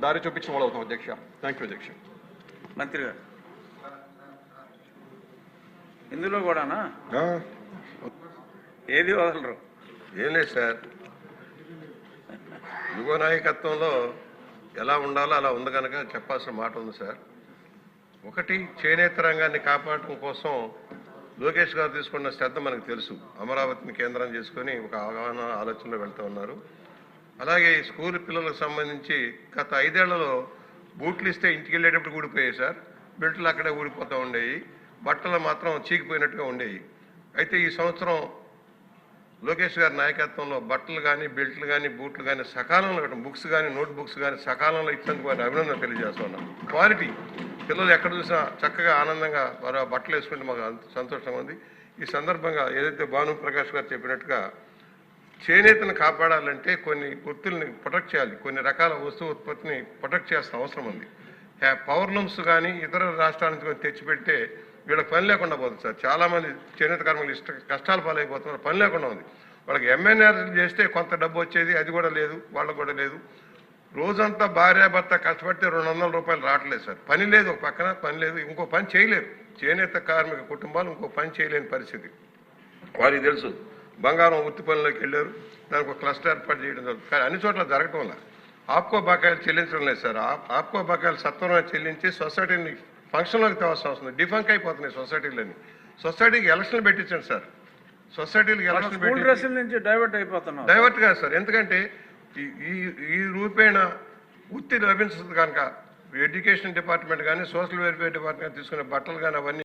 దారి చూపించిన వాళ్ళు అవుతాం అధ్యక్ష. థ్యాంక్ యూ అధ్యక్ష. మంత్రి గారు ఇందులో కూడానా ఏది వదలరు? ఏం లేదు సార్, యువ నాయకత్వంలో ఎలా ఉండాలో అలా ఉంది కనుక చెప్పాల్సిన మాట ఉంది సార్. ఒకటి, చేనేత రంగాన్ని కాపాడటం కోసం లోకేష్ గారు తీసుకున్న శ్రద్ధ మనకు తెలుసు. అమరావతిని కేంద్రం చేసుకొని ఒక అవగాహన ఆలోచనలో వెళ్తూ ఉన్నారు. అలాగే స్కూల్ పిల్లలకు సంబంధించి గత 5 ఏళ్లలో బూట్లు ఇస్తే ఇంటికి వెళ్ళేటప్పుడు ఊడిపోయాయి సార్, బెల్ట్లు అక్కడే ఊడిపోతూ ఉండేవి, బట్టలు మాత్రం చీకిపోయినట్టుగా ఉండేవి. అయితే ఈ సంవత్సరం లోకేష్ గారి నాయకత్వంలో బట్టలు కానీ, బెల్ట్లు కానీ, బూట్లు కానీ సకాలంలో ఇవ్వడం, బుక్స్ కానీ, నోట్ బుక్స్ కానీ సకాలంలో ఇచ్చినందుకు వారిని అభినందన తెలియజేస్తున్నాం. క్వాలిటీ పిల్లలు ఎక్కడ చూసినా చక్కగా ఆనందంగా వారు ఆ బట్టలు వేసుకుంటే మాకు సంతోషంగా ఉంది. ఈ సందర్భంగా ఏదైతే భాను ప్రకాష్ గారు చెప్పినట్టుగా చేనేతను కాపాడాలంటే కొన్ని వృత్తుల్ని ప్రొటెక్ట్ చేయాలి, కొన్ని రకాల వస్తువు ఉత్పత్తిని ప్రొటెక్ట్ చేయాల్సిన అవసరం ఉంది. పవర్లూమ్స్ కానీ ఇతర రాష్ట్రాల నుంచి కొన్ని తెచ్చిపెడితే వీళ్ళకి పని లేకుండా పోతుంది సార్. చాలామంది చేనేత కార్మికులు కష్టాల పాలైపోతున్నారు, పని లేకుండా ఉంది. వాళ్ళకి ఎంఎన్ఆర్ చేస్తే కొంత డబ్బు వచ్చేది, అది కూడా లేదు, వాళ్ళకు కూడా లేదు. రోజంతా భార్యాభర్త కష్టపడితే 200 రూపాయలు రావట్లేదు సార్. పని లేదు, ఒక పక్కన పని లేదు, ఇంకో పని చేయలేరు. చేనేత కార్మిక కుటుంబాలు ఇంకో పని చేయలేని పరిస్థితి వారికి తెలుసు. బంగారం వృత్తి పనులకు వెళ్ళారు, దానికి ఒక క్లస్టర్ ఏర్పాటు చేయడం జరుగుతుంది. కానీ అన్ని చోట్ల జరగటం వల్ల ఆప్కో బకాయిలు చెల్లించడం లేదు సార్. ఆప్కో బకాయిలు సత్వరంగా చెల్లించి సొసైటీని ఫంక్షన్లోకి తేవాల్సిన అవసరం. డిఫంక్ అయిపోతున్నాయి సొసైటీలని. సొసైటీకి ఎలక్షన్లు పెట్టించండి సార్. సొసైటీలకు ఎలక్షన్ నుంచి డైవర్ట్ అయిపోతున్నాం. డైవర్ట్ కాదు సార్, ఎందుకంటే ఈ రూపేణ వృత్తి లభించదు కనుక ఎడ్యుకేషన్ డిపార్ట్మెంట్ కానీ, సోషల్ వెల్ఫేర్ డిపార్ట్మెంట్ తీసుకునే బట్టలు కానీ అవన్నీ